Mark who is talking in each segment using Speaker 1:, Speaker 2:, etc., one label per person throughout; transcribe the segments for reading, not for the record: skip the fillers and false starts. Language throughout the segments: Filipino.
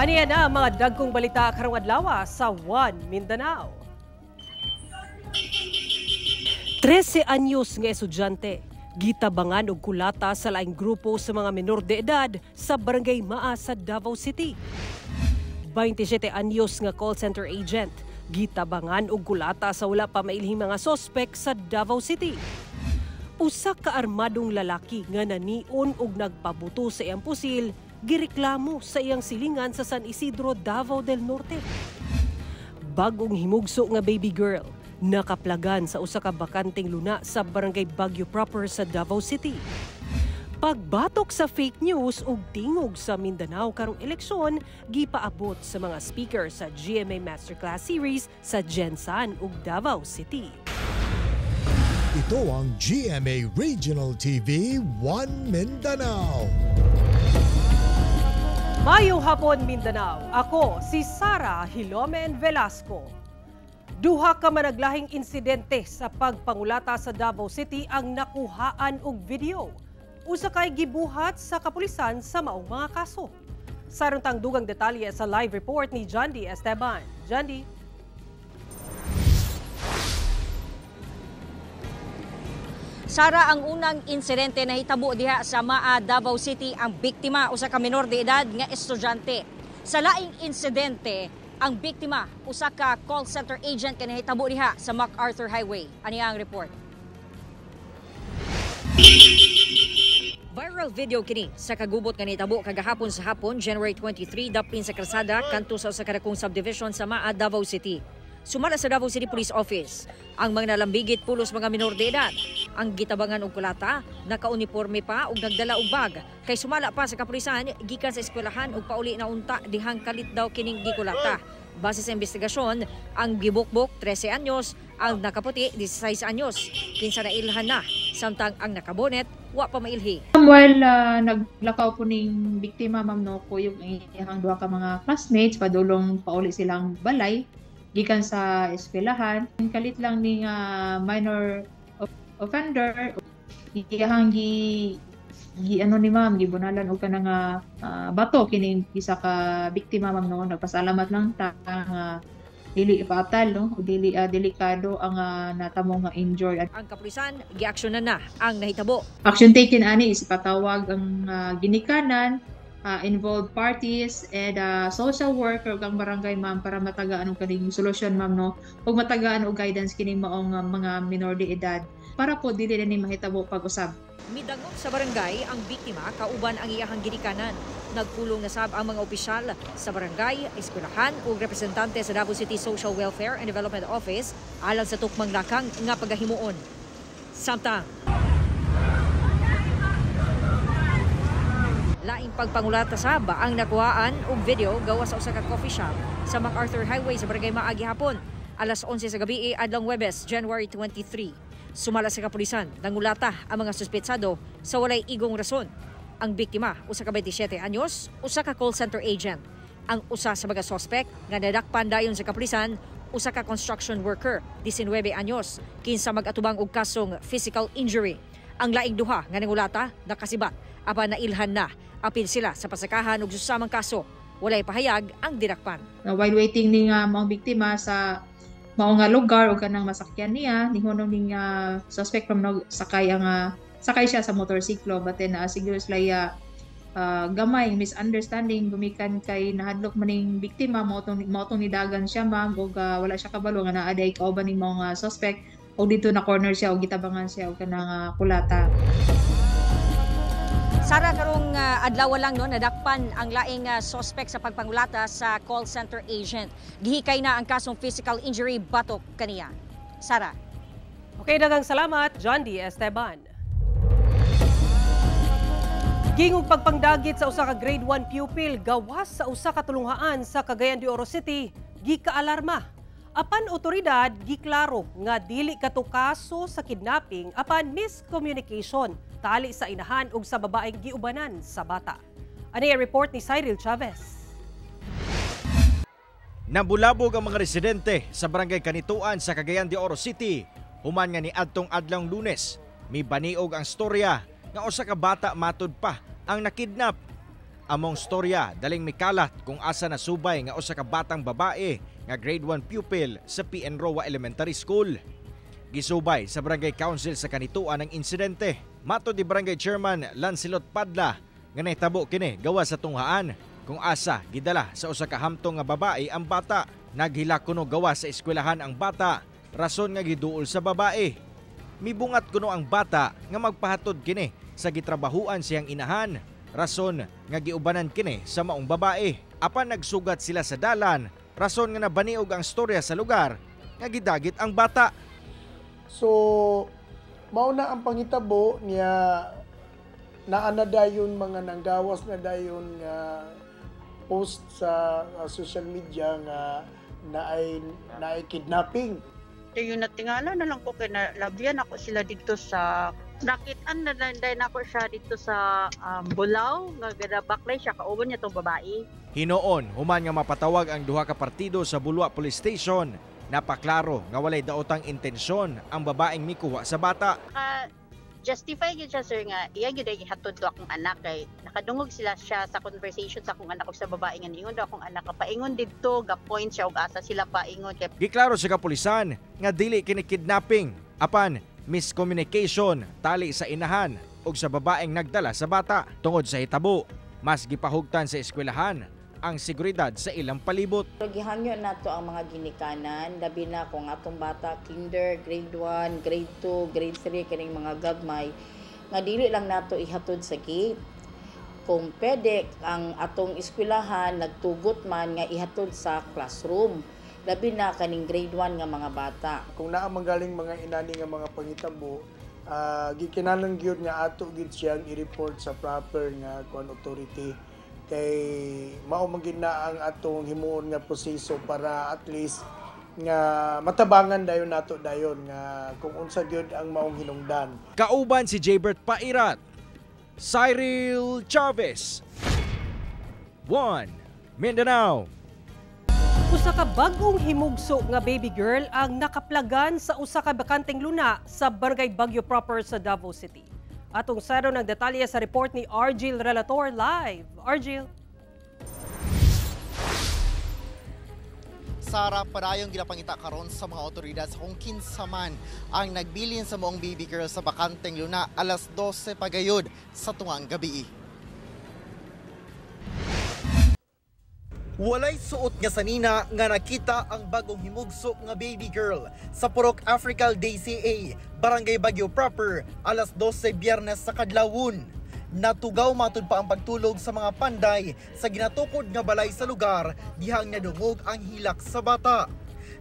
Speaker 1: Aniya na ang mga dagkong balita karong adlaw sa One Mindanao. 13 anyos nga estudyante gitabangan og kulata sa laing grupo sa mga menor de edad sa Barangay Maa sa Davao City. 27 anyos nga call center agent gitabangan og kulata sa wala pa mailhing mga sospek sa Davao City. Usa ka armadong lalaki nga nanion og nagpabuto sa iyang pusil gireklamo sa iyang silingan sa San Isidro, Davao del Norte. Bagong himugso nga baby girl nakaplagan sa usa ka bakanteng luna sa Barangay Baguio proper sa Davao City. Pagbatok sa fake news ug tingog sa Mindanao karong eleksyon gipaabot sa mga speaker sa GMA Masterclass Series sa Gensan ug Davao City.
Speaker 2: Ito ang GMA Regional TV One Mindanao.
Speaker 1: Mayong hapon Mindanao, ako si Sara Hilomen Velasco. Duha ka managlahing insidente sa pagpangulata sa Davao City ang nakuhaan og video. Usa kay gibuhat sa kapulisan sa maong mga kaso. Saruntang dugang detalye sa live report ni Johnny Esteban. Johnny.
Speaker 3: Sara, ang unang insidente na hitabo diha sa Maa, Davao City, ang biktima usa ka menor de edad nga estudyante. Sa laing insidente, ang biktima usa ka call center agent nga nahitabo diha sa MacArthur Highway. Ani ang report? Viral video kini sa kagubot nga nahitabo kagahapon sa hapon, January 23, dapin sa kalsada kanto sa usa ka dakong subdivision sa Maa, Davao City. Sumala sa Davao City Police Office ang mga nalambigit pulos mga minor de edad. Ang gitabangan og kulata, naka-uniforme pa ug nagdala og bag. Kay sumala pa sa kapulisan gikan sa eskwelahan ug pauli na unta dihang kalit daw kining gikulata. Base sa investigasyon, ang gibukbok 13 anyos, ang nakaputi 16 anyos. Kinsa na ilhan na, samtang ang nakabonet wa pa mailhi.
Speaker 4: While naglakaw po ning biktima, Ma'am Noko, yung iyang duha ka mga classmates, padulong pauli silang balay gikan sa eskwelahan. Kalit lang ning minor offender, iyang gi ano ni ma'am, gibunalan og kanang bato kining isa ka biktima, Ma'am no. Nagpasalamat lang ta dili fatal no, dili delikado ang natamo nga injured.
Speaker 3: Ang kapulisan giaksyonan na ang nahitabo.
Speaker 4: Action taken ani is patawag ang ginikanan, involved parties and social worker kang barangay, ma'am, para matagaan og kaning solusyon, ma'am no, ug matagaan og guidance kining maong mga minor de edad para po dili na ni mahitabo pag-usab.
Speaker 3: Midagom sa barangay ang biktima kauban ang iyahang ginikanan. Nagpulong na sab ang mga opisyal sa barangay, eskwelahan ug representante sa Davao City Social Welfare and Development Office alang sa tukmang lakang nga pagahimuon. Samtang laing pagpangulata sab ang nakuhaan og video gawa sa usa ka coffee shop sa MacArthur Highway sa Barangay Maa gihapon alas 11 sa gabi adlong Huwebes, January 23. Sumala sa kapulisan, nangulata ang mga suspetsado sa walay igong rason. Ang biktima, usa ka 27 anyos, usa ka call center agent. Ang usa sa mga suspect nga nadakpan dayon sa kapulisan, usa ka construction worker, 19 anyos, kinsa mag-atubang og kasong physical injury. Ang laing duha nga nangulata nakasibat apan nailhan na. Apil sila sa pasakahan ug susamang kaso. Walay pahayag ang dinakpan.
Speaker 4: While waiting ning mga biktima sa mao nga lugar o kanang masakyan niya, nihunong ning suspect from sakay siya sa motorsiklo, but then siguro sila gamay misunderstanding gumikan kay nahadlok maning biktima mao tong nidagan siya, ma'am, ug wala siya kabalo nga naa day kauban ning mga suspect og dito na corner siya og gitabangan siya og kanang kulata.
Speaker 3: Sara, karong adlaw lang no, nadakpan ang laing suspect sa pagpangulata sa call center agent. Gihikay na ang kasong physical injury batok kaniya. Sara.
Speaker 1: Okay, daghang salamat, John D. Esteban. Gingog pagpangdagit sa usa ka grade 1 pupil gawas sa usa ka tulunghaan sa Cagayan de Oro City, gikaalarma. Apan otoridad giklaro nga dili kato kaso sa kidnapping apan miscommunication tali sa inahan ug sa babaeng giubanan sa bata. Ani report ni Cyril Chavez.
Speaker 5: Nabulabog ang mga residente sa barangay Kanituan sa Cagayan de Oro City human nga niadtong adlawng Lunes. May baniog ang storya nga usa ka bata matud pa ang nakidnap. Among storya daling mikalat kung asa nasubay nga usa ka batang babae nga grade 1 pupil sa PN Roa Elementary School. Gisubay sa Barangay Council sa kanituan ang insidente. Matod ni Barangay Chairman Lancelot Padla nga nahitabo kini gawa sa tunghaan kung asa gidala sa usa ka hamtong nga babae ang bata. Naghila kuno gawa sa eskwelahan ang bata, rason nga giduol sa babae. Mibungat kuno ang bata nga magpahatod kini sa gitrabahuan siyang inahan, rason nga giubanan kini sa maong babae. Apan nagsugat sila sa dalan, rason nga nabaniog ang storya sa lugar nga gidagit ang bata.
Speaker 6: So, mao na ang pangitabo niya naa na dayon mga nanggawas na dayon nga post sa social media nga naay kidnapping.
Speaker 7: Yung natingala na lang ko kay nalabyan ako sila dito sa nakitaan na dahil ako siya dito sa Bulao nga gadabaklay siya kauban niya tong babae.
Speaker 5: Hinoon human nga mapatawag ang duha ka partido sa Bulwa Police Station. Napaklaro nga walay daotang intensyon ang babaeng mikuha sa bata.
Speaker 7: Justify yun siya sir nga iya gyud ay hatod to akong anak kay nakadungog siya sa conversation sa akong anak ug sa babae nga ingon daw akong anak paingon didto ga point siya ug asa sila paingon kay
Speaker 5: giklaro sa kapulisan nga dili kini kidnapping apan miscommunication tali sa inahan ug sa babaeng nagdala sa bata. Tungod sa hitabo mas gipahugtan sa eskwelahan ang seguridad sa ilang palibot.
Speaker 8: Gihangyo nato ang mga ginikanan, labi na kung atong bata kinder, grade 1, grade 2, grade 3 kining mga gagmay nga dili lang nato ihatod sa gate. Kung pwede ang atong eskwelahan nagtugot man nga ihatod sa classroom. Labi na kaning grade 1 nga mga bata.
Speaker 6: Kung naa manggaling mga inani nga mga pangitabo, gikinahanglan gyud nga ato gid siyang i-report sa proper nga authority. Kay mao man gid na ang atong himuon nga proseso para at least nga matabangan dayon nato dayon nga kung unsa gyud ang maong hinungdan.
Speaker 5: Kauban si Jaybert Pairat, Cyril Chavez, 1 Mindanao.
Speaker 1: Usa ka bagong himugso nga baby girl ang nakaplagan sa usa ka bakanteng luna sa Barangay Baguio proper sa Davao City. Atong saro ng detalye sa report ni Argil Relator live. Argil.
Speaker 9: Sara, padayong ginapangita karon sa mga otoridad sa kung kinsa man ang nagbilin sa moong baby girl sa bakanteng luna alas 12 pagayod sa tungang gabi. Walay suot nga sanina nga nakita ang bagong himugso nga baby girl sa Purok Africal DCA, Barangay Baguio proper, alas 12 Biyernes sa kadlawon. Natugaw matud pa ang pagtulog sa mga panday sa ginatukod nga balay sa lugar dihang nadungog ang hilak sa bata.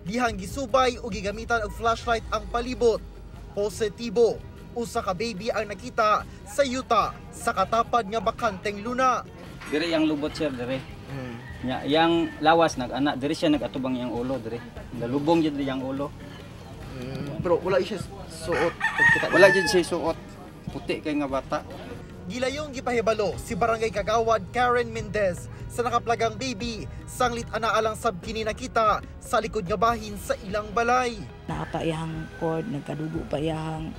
Speaker 9: Dihang gisubay o gigamitan og flashlight ang palibot. Positibo, usa ka baby ang nakita sa yuta sa katapad nga bakanteng luna.
Speaker 10: Dire yang lubot sir dire. Yang lawas nag-anak dire siya nagatubang yang ulo dire. Nalubong jud yang ulo.
Speaker 9: Pero wala siya suot.
Speaker 10: Wala jud siya suot. Puti kay nga bata.
Speaker 9: Gilayong gipahibalo si Barangay Kagawad Karen Mendez sa nakaplagang baby sanglit anaalang sabkini nakita sa likod nga bahin sa ilang balay.
Speaker 8: Nakapa iyang cord, nagkadugo pa iyang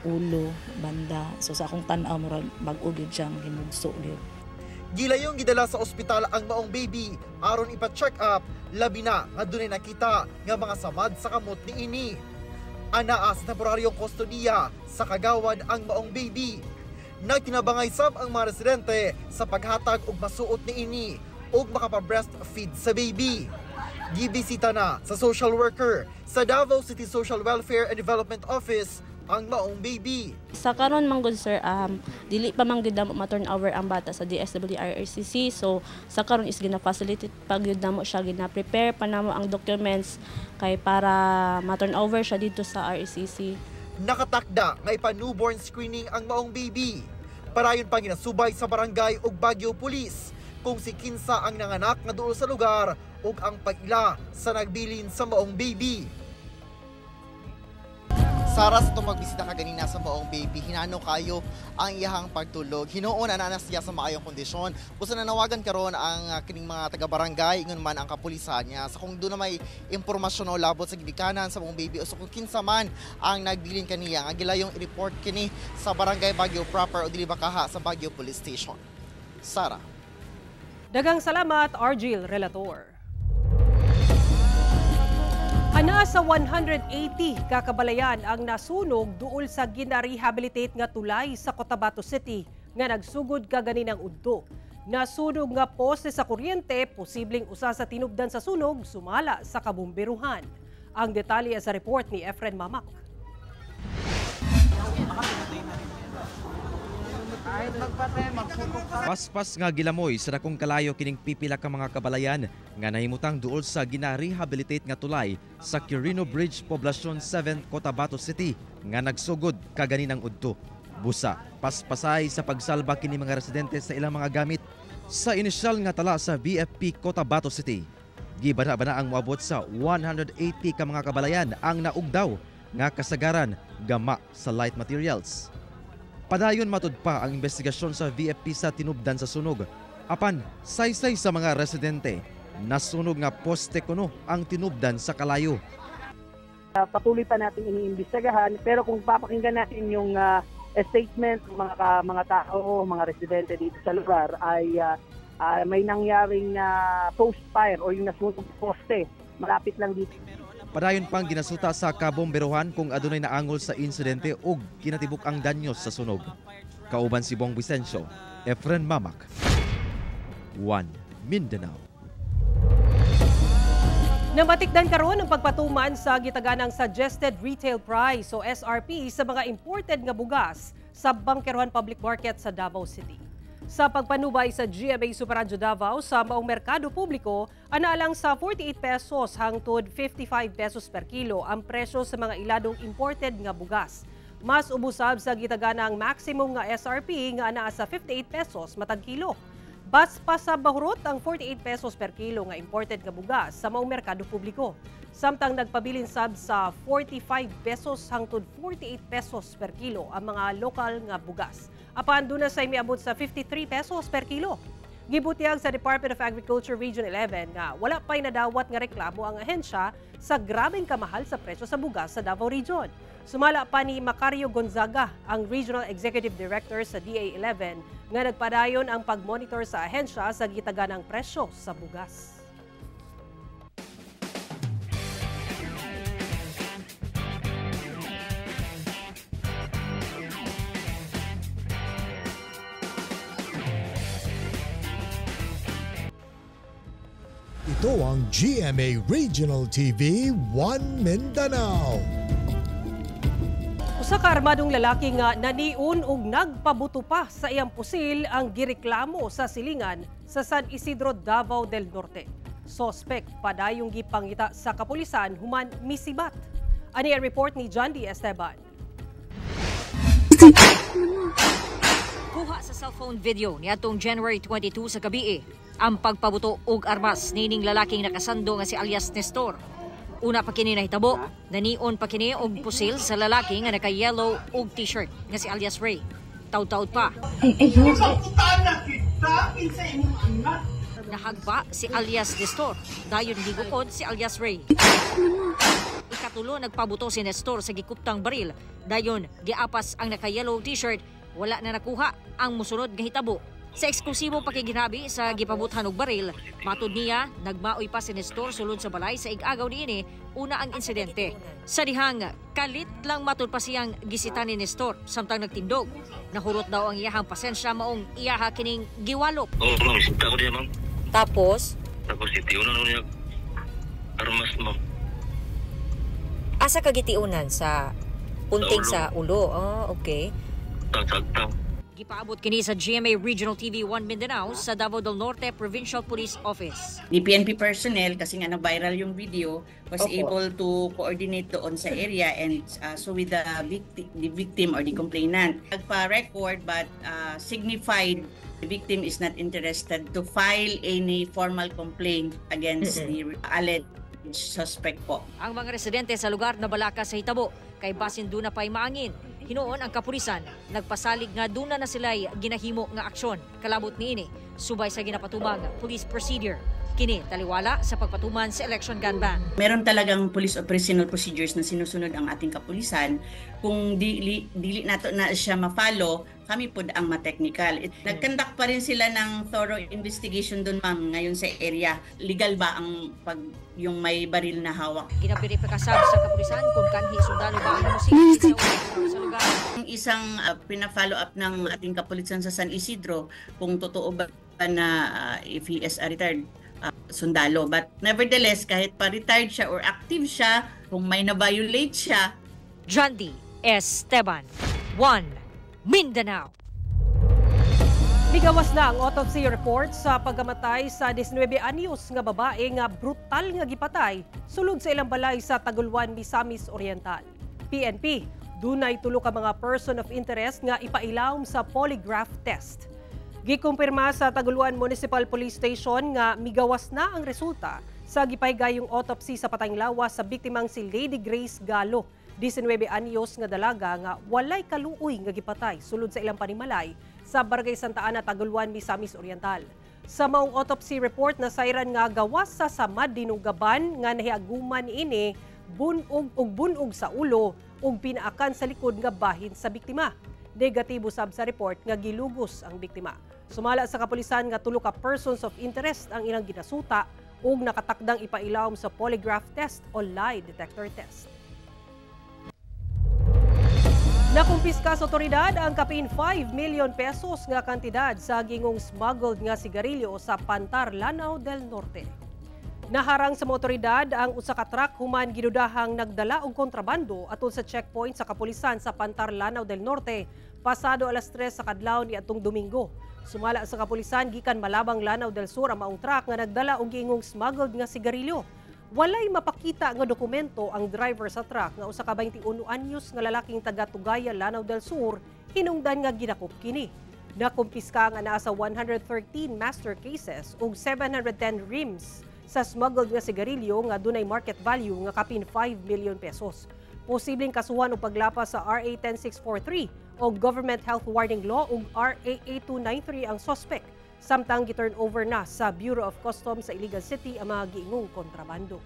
Speaker 8: ulo, banda. So sa akong tanaw murag bag-o gyud siyang hinugso gyud.
Speaker 9: Gilayong gidala sa ospital ang maong baby aron ipa-check up labi na nga dunay nakita nga mga samad sa kamot niini. Anaa sa temporaryong kustodiya sa Kagawad ang maong baby. Nagtinabangay sab ang mga residente sa paghatag og masuot niini ug makapa-breastfeed sa baby. Gibisita na sa social worker sa Davao City Social Welfare and Development Office ang maong baby.
Speaker 11: Sa karon man gud sir, dili pa man gid ma-turn over ang bata sa DSWD-RCC. So sa karon is gina-facilitate pag gyud namo siya, gina-prepare pa namo ang documents kay para ma-turn over siya dito sa RCC.
Speaker 9: Nakatakda nga ipa-newborn screening ang maong baby. Parayon pa ginasubay sa barangay ug Baguio Police kung si kinsa ang nanganak nga duol sa lugar ug ang pag-ila sa nagbilin sa maong baby. Sara, sa itong magbisita ka ganina sa maong baby, hinano kayo ang iyahang pagtulog. Hinuon na siya sa maayong kondisyon. Gusto na nawagan karon ang kining mga taga-barangay, ingon man ang kapulisan niya. Sa kung doon na may impormasyon o labot sa gibikanan sa maong baby o sa kung kinsa man ang nagbilin kaniya, nga gilayong i-report kini sa Barangay Baguio proper o dili bakaha sa Baguio Police Station. Sara.
Speaker 1: Daghang salamat, Argil Relator. Ana sa 180 kakabalayan ang nasunog duol sa gina-rehabilitate nga tulay sa Cotabato City nga nagsugod kaganinang udto. Nasunog nga poste sa kuryente, posibleng usa sa tinubdan sa sunog, sumala sa kabumberuhan. Ang detalye sa report ni Efren Mamak.
Speaker 12: Paspas nga gilamoy sa dakong kalayo kining pipila ka mga kabalayan nga nahimutang duol sa gina-rehabilitate nga tulay sa Quirino Bridge, Poblacion 7, Cotabato City nga nagsugod kaganinang udto. Busa, paspasay sa pagsalba kini mga residente sa ilang mga gamit. Sa inisyal nga tala sa BFP Cotabato City, gibana-bana ang moabot sa 180 ka mga kabalayan ang naugdaw nga kasagaran gama sa light materials. Padayon matud pa ang investigasyon sa VFP sa tinubdan sa sunog. Apan, saysay sa mga residente, nasunog nga poste kuno ang tinubdan sa kalayo.
Speaker 13: Patuloy pa natin iniimbestigahan, pero kung papakinggan natin yung statement ng mga tao, mga residente dito sa lugar, ay may nangyaring post-fire o yung nasunog poste malapit lang dito.
Speaker 12: Padayon pang ginasuta sa kabomberuhan kung adunay naangol sa insidente ug kinatibuk ang danyos sa sunog. Kauban si Bong Vicencio, Efren Mamak, One Mindanao.
Speaker 1: Namatikdan karon ang pagpatuman sa gitaganang suggested retail price o SRP sa mga imported nga bugas sa Bangkerohan Public Market sa Davao City. Sa pagpanubay sa GMA Superradyo Davao sa maong merkado publiko, anaalang sa 48 pesos hangtod 55 pesos per kilo ang presyo sa mga iladong imported nga bugas. Mas ubusab sa gitaganang maximum nga SRP nga anaa sa 58 pesos matag kilo. Bas pa sa bahurot ang 48 pesos per kilo nga imported nga bugas sa maong merkado publiko. Samtang nagpabilin sab sa 45 pesos hangtod 48 pesos per kilo ang mga lokal nga bugas. Apan doon na sa miabot sa 53 pesos per kilo. Gibutiyag sa Department of Agriculture Region 11 nga wala pa'y nadawat nga reklamo ang ahensya sa grabeng kamahal sa presyo sa bugas sa Davao Region. Sumala pa ni Macario Gonzaga, ang Regional Executive Director sa DA11, nga nagpadayon ang pagmonitor sa ahensya sa gitaganang presyo sa bugas.
Speaker 2: Ito ang GMA Regional TV 1 Mindanao.
Speaker 1: Usa ka armadong lalaki nga naniun ug nagpabuto pa sa iyang pusil ang gireklamo sa silingan sa San Isidro, Davao del Norte. Sospek padayong gipangita sa kapulisan human misibat. Ani ang report ni John D. Esteban.
Speaker 3: Kuha sa cellphone video niadtong January 22 sa gabi ang pagpabuto og armas nining lalaking nakasando nga si alias Nestor. Una pa kini nahitabo, nanion pa kini og pusil sa lalaki nga naka-yellow og t-shirt nga si alias Ray. Taud-taud pa. Nahagba si alias Nestor, dayon gigukod si alias Ray. Ikatulo nagpabuto si Nestor sa gikuptang baril, dayon giapas ang naka-yellow t-shirt, wala na nakuha ang musunod nga hitabo. Sa eksklusibong pakiginabi sa gipabuthan og baril, matud niya nagmaoy pa si Nestor sulod sa balay sa ig-agaw niini una ang insidente. Sa dihang kalit lang matud pa siyang gisita ni Nestor samtang nagtindog. Nahurot daw ang iyahang pasensya maong iyaha kining giwalop.
Speaker 14: Oo, ma'am, sita ko niya, ma'am.
Speaker 3: Tapos
Speaker 14: Sitiunan niya armas, ma'am.
Speaker 3: asa ka gitiunan sa punting sa ulo. Oh, okay.
Speaker 14: Tagtang.
Speaker 3: Gipaabot kini sa GMA Regional TV 1 Mindanao sa Davao del Norte Provincial Police Office.
Speaker 15: The PNP personnel, kasi nga na-viral yung video, was able to coordinate doon sa area and so with the victim or the complainant. Nagpa-record but signified the victim is not interested to file any formal complaint against the alleged suspect po.
Speaker 3: Ang mga residente sa lugar na balaka sa hitabo kay basin duna pay maangin. Hinuon ang kapulisan, nagpasalig nga duna na sila'y ginahimo nga aksyon. Kalabot niini, subay sa ginapatumang police procedure. Kini taliwala sa pagpatuman sa election gun ban.
Speaker 15: Meron talagang police operational procedures na sinusunod ang ating kapulisan. Kung dili nato na siya ma-follow, kami po ang ma-technical. Nag-conduct pa rin sila ng thorough investigation doon, ma'am, ngayon sa area. Legal ba ang yung may baril na hawak?
Speaker 3: Ginapiripikasab sa kapulisan kung kanhi sundalo ba ang musika sa lugar.
Speaker 15: Isang pina-follow up ng ating kapulisan sa San Isidro kung totoo ba na if he is a retired sundalo. But nevertheless, kahit pa-retired siya or active siya, kung may na-violate siya.
Speaker 3: Jandy Esteban, 1 Mindanao.
Speaker 1: Migawas na ang autopsy report sa pagkamatay sa 19 anyos nga babae nga brutal nga gipatay sulod sa ilang balay sa Taguluan, Misamis Oriental. PNP, dunay tulo ka mga person of interest nga ipailawom sa polygraph test. Gikumpirma sa Taguluan Municipal Police Station nga migawas na ang resulta sa gipaygayong autopsy sa patayng lawas sa biktimang si Lady Grace Galo, 19 anyos nga dalaga nga walay kaluoy nga gipatay sulod sa ilang panimalay sa Barangay Santa Ana, Taguluan, Misamis Oriental. Sa maong autopsy report na sayran nga gawas sa samad dinugaban nga nahiaguman ini bunog sa ulo ug pinaakan sa likod nga bahin sa biktima. Negatibo sab sa report nga gilugos ang biktima. Sumala sa kapulisan nga tulo ka persons of interest ang ilang ginasuta ug nakatakdang ipailawom sa polygraph test o lie detector test. Nakumpiska sa otoridad ang kapin 5 million pesos nga kantidad sa gingong smuggled nga sigarilyo sa Pantar, Lanao del Norte. Naharang sa otoridad ang usa ka truck human ginudahang nagdala og kontrabando atol sa checkpoint sa kapulisan sa Pantar, Lanao del Norte pasado alas 3 sa kadlaw niadtong Domingo. Sumala sa kapulisan gikan Malabang, Lanao del Sur ang maong truck nga nagdala og gingong smuggled nga sigarilyo. Walay mapakita nga dokumento ang driver sa truck nga usa ka 21 anyos nga lalaking taga Tugaya, Lanao del Sur, hinungdan nga ginakop kini. Nakumpiska ang anaa sa 113 master cases ug 710 rims sa smuggled nga sigarilyo nga dunay market value nga kapin 5 million pesos. Posibleng kasuhan o paglapas sa RA 10643 o Government Health Warning Law ug RA 8293 ang suspect. Samtang giturn over na sa Bureau of Customs sa Iligan City ang mga giingong kontrabando.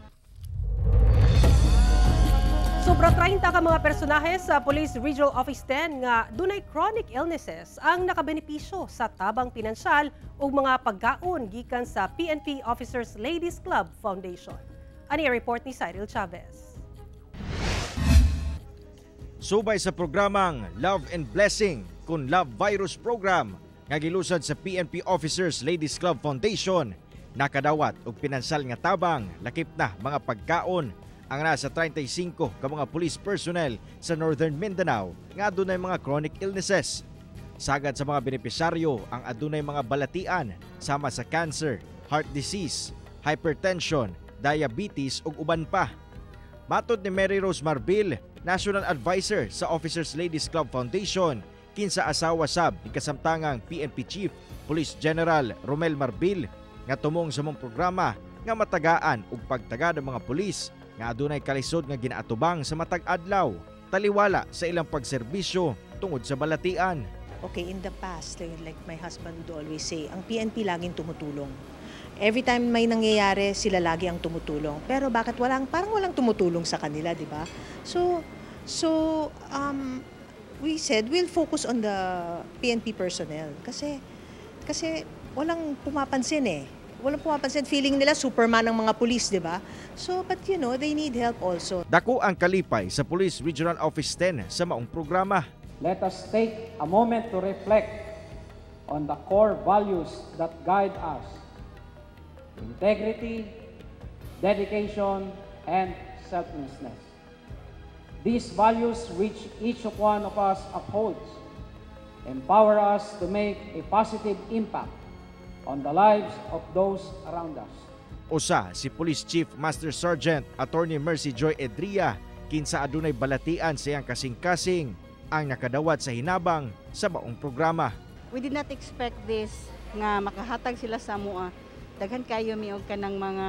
Speaker 1: Sobra 30 ka mga personahe sa Police Regional Office 10 nga dunay chronic illnesses ang nakabenepisyo sa tabang pinansyal ug mga pagkaon gikan sa PNP Officers Ladies Club Foundation. Ani report ni Cyril Chavez.
Speaker 5: Subay sa programang Love and Blessing kun Love Virus Program nga gilusad sa PNP Officers Ladies Club Foundation, nakadawat og pinansal nga tabang lakip na mga pagkaon ang nasa 35 ka mga police personnel sa Northern Mindanao nga adunay mga chronic illnesses. Sagad sa mga benepisyaryo ang adunay mga balatian sama sa cancer, heart disease, hypertension, diabetes ug uban pa. Matod ni Mary Rose Marbil, National Advisor sa Officers Ladies Club Foundation, kinsa asawa sab ni kasamtangang PNP Chief Police General Romel Marbil nga tumong sa mong programa nga matagaan ug pagtagad ang mga pulis nga adunay kalisod nga ginaatubang sa matag adlaw taliwala sa ilang pagserbisyo tungod sa balatian.
Speaker 16: Okay, in the past, like my husband would always say, ang PNP laging tumutulong. Every time may nangyayari, sila lagi ang tumutulong. Pero bakit parang walang tumutulong sa kanila, di ba? So we said we'll focus on the PNP personnel kasi walang pumapansin eh. Walang pumapansin, feeling nila Superman ng mga pulis, di ba? So, but you know, they need help also.
Speaker 5: Dako ang kalipay sa Police Regional Office 10 sa maong programa.
Speaker 17: Let us take a moment to reflect on the core values that guide us. Integrity, dedication, and selflessness. These values which each one of us upholds empower us to make a positive impact on the lives of those around us.
Speaker 5: Usa si Police Chief Master Sergeant Attorney Mercy Joy Edria kinsa adunay balatian sa iyang kasing-kasing ang nakadawat sa hinabang sa maong programa.
Speaker 18: We did not expect this nga makahatag sila sa mua. Daghan kayo miog kanang mga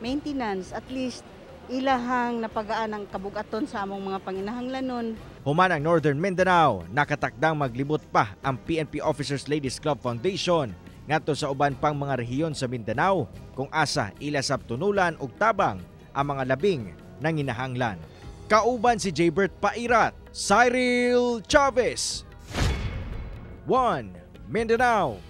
Speaker 18: maintenance, at least ilahang napagaan ang kabugaton sa among mga panginahanglanon.
Speaker 5: Human ang Northern Mindanao, nakatakdang maglibot pa ang PNP Officers Ladies Club Foundation ngadto sa uban pang mga rehiyon sa Mindanao kung asa ilasab tunulan og tabang ang mga labing nanginahanglan. Kauban si Jaybert Pairat, Cyril Chavez, 1 Mindanao.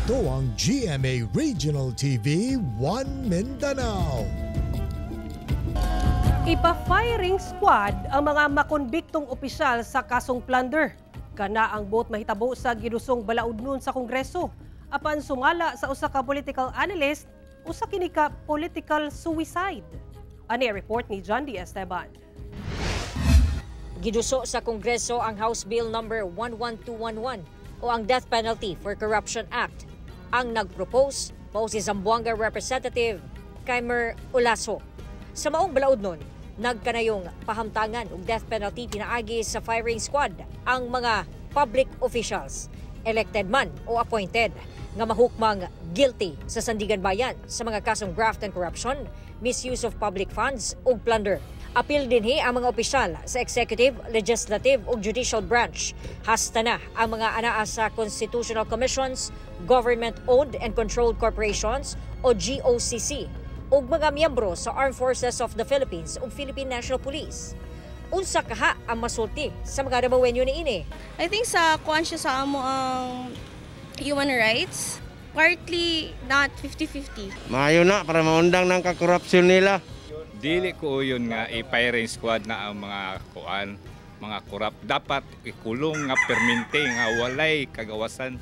Speaker 2: Ito ang GMA Regional TV 1 Mindanao.
Speaker 1: Ipa-firing squad ang mga makonbiktong opisyal sa kasong plunder. Kana ang boat mahitabo sa gilusong balaudnon sa Kongreso. Apan sumala sa usa ka political analyst, usa kini ka political suicide. Ani report ni John D. Esteban.
Speaker 3: Giduso sa Kongreso ang House Bill number 11211 o ang Death Penalty for Corruption Act. Ang nagpropose mao si Zamboanga Representative Kaimer Olaso. Sa maong balaod nun, nagkanayong pahamtangan og death penalty pinaagi sa firing squad ang mga public officials, elected man o appointed, nga mahukmang guilty sa Sandigan Bayan sa mga kasong graft and corruption, misuse of public funds ug plunder. Apil dinhi ang mga opisyal sa executive, legislative ug judicial branch. Hasta na ang mga anaa sa constitutional commissions, government-owned and controlled corporations o GOCC ug mga miyembro sa Armed Forces of the Philippines ug Philippine National Police. Unsa kaha ang masulti sa mga Damawenyo niini?
Speaker 11: I think sa kuan siya sa amo ang human rights, partly not 50-50.
Speaker 19: Maayo na para maundang ng kakorupsyon nila.
Speaker 20: Dili ko yun nga i-firing squad na ang mga kuan, mga korap. Dapat ikulong nga permente nga walay kagawasan.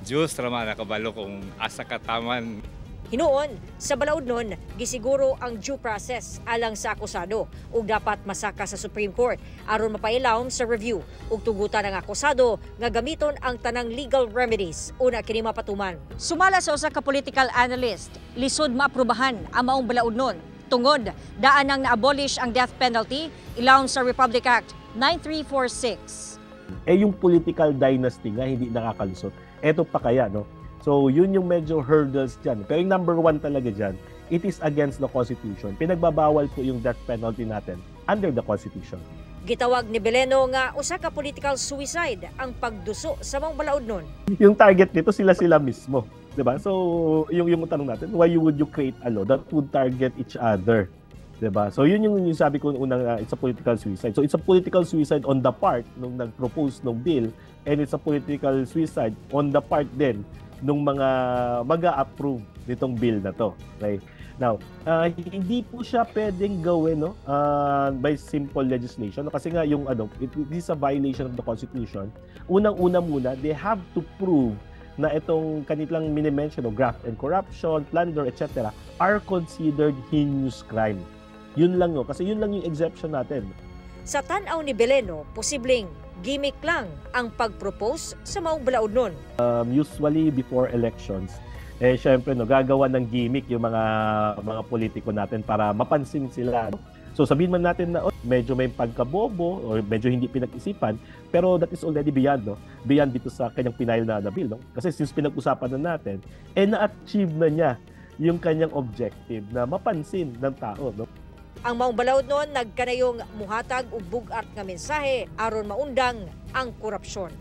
Speaker 20: Diyos raman nakabalo kung asa kataman.
Speaker 3: Hinuon, sa balaod nun, gisiguro ang due process alang sa akusado ug dapat masaka sa Supreme Court aron mapailawom sa review ug tugutan ang akusado nga gamiton ang tanang legal remedies una kini mapatuman. Sumala sa usa ka political analyst, lisod maaprubahan ang maong balaod nun tungod daan nang na-abolish ang death penalty ilawom sa Republic Act 9346.
Speaker 21: Yung political dynasty nga hindi nakakalusot. Eto pa kaya, no? So, yun yung medyo hurdles dyan. Pero yung number one talaga dyan, it is against the Constitution. Pinagbabawal po yung death penalty natin under the Constitution.
Speaker 3: Gitawag ni Beleno nga usa ka political suicide ang pagduso sa mga balaod nun. Yung
Speaker 21: target nito sila mismo. Diba? So, yung tanong natin, why would you create a law that would target each other? Diba? So, yun yung sabi ko unang it's a political suicide. So, it's a political suicide on the part nung nag-propose ng bill, and it's a political suicide on the part din nung mga mag-a-approve nitong bill na to. Okay? Now, hindi po siya pwedeng gawin by simple legislation kasi nga yung it is a violation of the Constitution. Unang-una muna, they have to prove na itong kanilang mini-mention of graft and corruption, plunder, etc. are considered heinous crime. Yun lang kasi yun lang yung exception natin.
Speaker 3: Sa tanaw ni Beleno, posibleng gimmick lang ang pag-propose sa maong balaod nun.
Speaker 21: Usually before elections, syempre gagawa ng gimmick yung mga politiko natin para mapansin sila. So sabihin man natin na medyo may pagkabobo o medyo hindi pinag-isipan, pero that is already beyond, beyond dito sa kanyang pinail na bill. No? Kasi since pinag-usapan na natin, na-achieve na niya yung kanyang objective na mapansin ng tao. No?
Speaker 3: Ang maong balaod noon nagkanayong muhatag og bugat nga mensahe aron maundang ang korupsyon.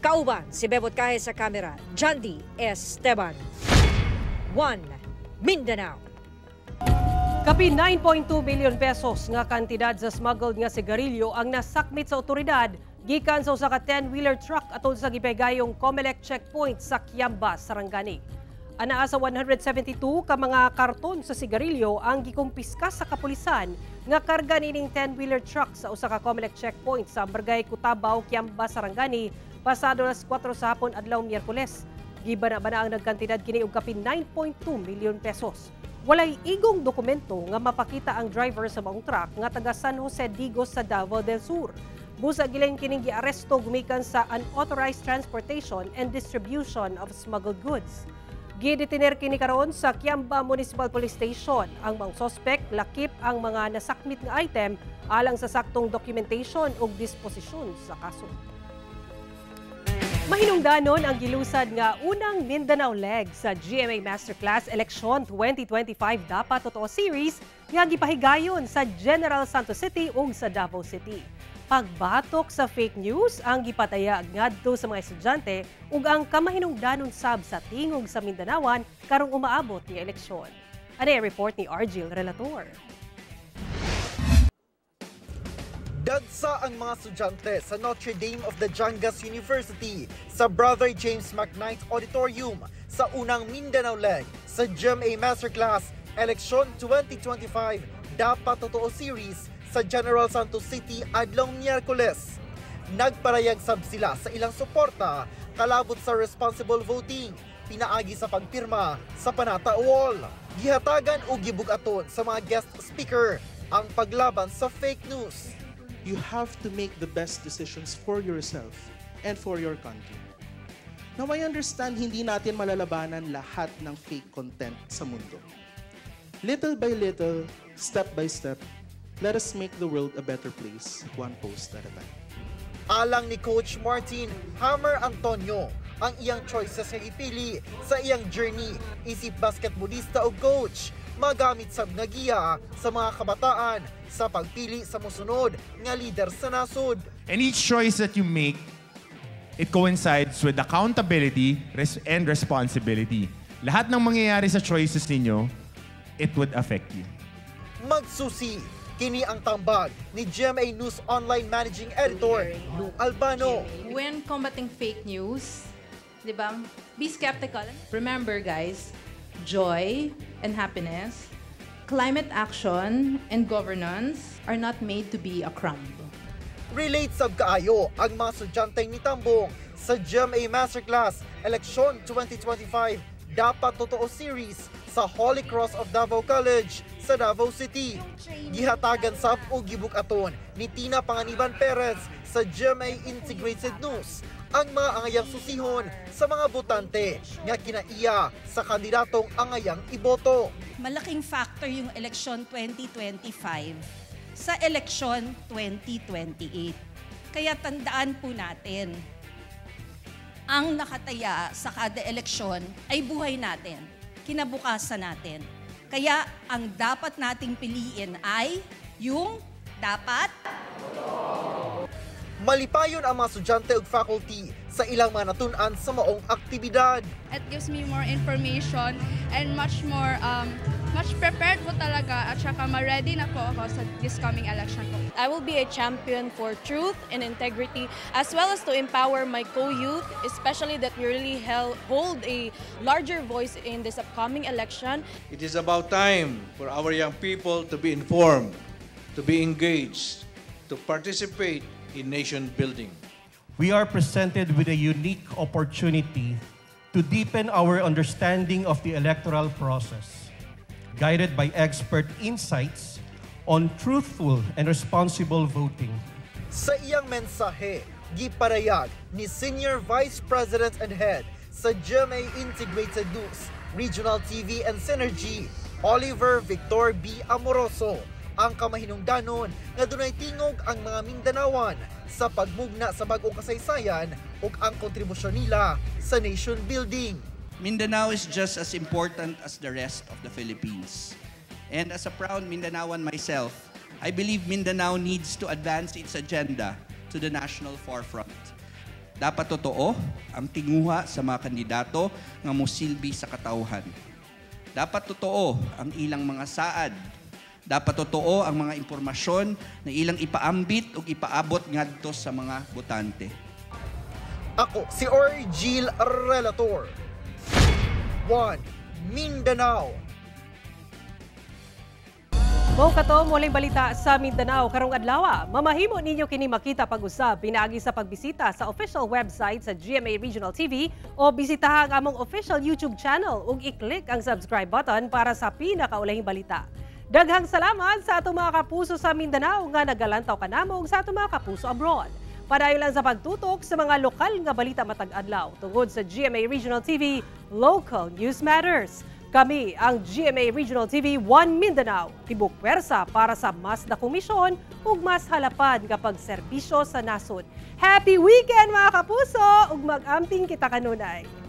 Speaker 3: Kauban si Bebot Kahe sa kamera, John D. Esteban. 1 Mindanao.
Speaker 1: Kapi 9.2 billion pesos nga kantidad sa smuggled nga sigarilyo ang nasakmit sa otoridad gikan sa usa ka 10-wheeler truck atol sa gipegayong Comelec checkpoint sa Kiamba, Sarangani. Anaa sa 172 ka mga karton sa sigarilyo ang gikumpiska sa kapulisan nga karga nining 10-wheeler truck sa usa ka Comelec checkpoint sa Barangay Cutabaw, Kiamba, Sarangani pasado alas 4 sa hapon adlaw Miyerkules. Gibana-bana ang nagkantidad kini og kapin 9.2 milyon pesos. Walay igong dokumento nga mapakita ang driver sa maong truck nga taga San Jose Digos sa Davao del Sur. Busa gilang kining giaresto gumikan sa unauthorized transportation and distribution of smuggled goods. Gidetiner kini karon sa Kiamba Municipal Police Station. Ang mga suspect lakip ang mga nasakmit nga item alang sa saktong documentation ug disposisyon sa kaso. Mahinungdanon ang gilusad nga unang Mindanao leg sa GMA Masterclass Election 2025 Dapat Totoo Series nga gipahigayon sa General Santos City ug sa Davao City. Pagbatok sa fake news ang gipataya ngadto sa mga estudyante ug ang kamahinungdanon sab sa tingog sa Mindanawan karong umaabot nga eleksyon. Ano report ni Argil Relator?
Speaker 9: Dagsa ang mga estudyante sa Notre Dame of the Jangas University sa Brother James McKnight Auditorium sa unang Mindanao leg sa GMA Masterclass Election 2025 Dapat Totoo Series sa General Santos City adlong Miyerkules. Nagparayag sab sila sa ilang suporta kalabot sa responsible voting, pinaagi sa pagpirma sa Panata Wall. Gihatagan o gibugaton sa mga guest speaker ang paglaban sa fake news.
Speaker 4: You have to make the best decisions for yourself and for your country. Now, I understand hindi natin malalabanan lahat ng fake content sa mundo. Little by little, step by step, let us make the world a better place, one post at a time.
Speaker 9: Alang ni Coach Martin Hammer Antonio, ang iyang choices nga ipili sa iyang journey isip basketballista o coach, magamit sab nga giya sa mga kabataan sa pagpili sa mosunod nga leader sa nasod.
Speaker 22: And each choice that you make, it coincides with accountability and responsibility. Lahat ng mangyayari sa choices ninyo, it would affect you.
Speaker 9: Magsusi, kini ang tambag ni GMA News Online Managing Editor Lou Albano.
Speaker 23: When combating fake news, di ba, be skeptical. Remember guys, joy and happiness, climate action and governance are not made to be a crumb.
Speaker 9: Relate sab kaayo ang mga estudyanteng nitambong sa GMA Masterclass Election 2025 Dapat Totoo Series sa Holy Cross of Davao College sa Davao City. Gihatagan sab o gibukaton ni Tina Panganiban Perez sa GMA Integrated News ang mga angayang susihon sa mga botante nga kinaiya sa kandidatong angayang iboto.
Speaker 24: Malaking factor yung eleksyon 2025 sa eleksyon 2028. Kaya tandaan po natin, ang nakataya sa kada eleksyon ay buhay natin, kinabukasan natin. Kaya ang dapat nating piliin ay yung dapat
Speaker 9: malipayon ang mga estudyante ug faculty sa ilang mga natun-an sa maong aktibidad.
Speaker 25: It gives me more information and much prepared po talaga at saka ma-ready na po ako sa this coming election po.
Speaker 26: I will be a champion for truth and integrity as well as to empower my co-youth, especially that we really hold a larger voice in this upcoming election.
Speaker 27: It is about time for our young people to be informed, to be engaged, to participate in nation building.
Speaker 28: We are presented with a unique opportunity to deepen our understanding of the electoral process, guided by expert insights on truthful and responsible voting.
Speaker 9: Sa iyang mensahe, giparayag ni Senior Vice President and Head sa GMA Integrated News, Regional TV and Synergy, Oliver Victor B. Amoroso, ang kamahinungdanon nga dunay tingog ang mga Mindanawan sa pagmugna sa bagong kasaysayan ug ang kontribusyon nila sa nation building.
Speaker 29: Mindanao is just as important as the rest of the Philippines. And as a proud Mindanaoan myself, I believe Mindanao needs to advance its agenda to the national forefront. Dapat totoo ang tinguha sa mga kandidato nga mosilbi sa katauhan. Dapat totoo ang ilang mga saad. Dapat totoo ang mga impormasyon na ilang ipaambit o ipaabot ngadto sa mga botante.
Speaker 9: Ako si Argil Relator. 1 Mindanao.
Speaker 1: Mao kato muling balita sa Mindanao karong adlaw. Mamahimo ninyo kini makita pag-usab pinaagi sa pagbisita sa official website sa GMA Regional TV o bisitahan ang among official YouTube channel ug i-click ang subscribe button para sa pinakaulahing balita. Daghang salamat sa atong mga kapuso sa Mindanao nga nagalantaw kanamo ug sa atong mga kapuso abroad. Padayon lang sa pagtutok sa mga lokal nga balita matag adlaw tungod sa GMA Regional TV, Local News Matters. Kami ang GMA Regional TV 1 Mindanao, tibok pwersa para sa mas na komisyon ug mas halapad nga pagserbisyo sa nasod. Happy weekend mga kapuso ug mag-amping kita kanunay.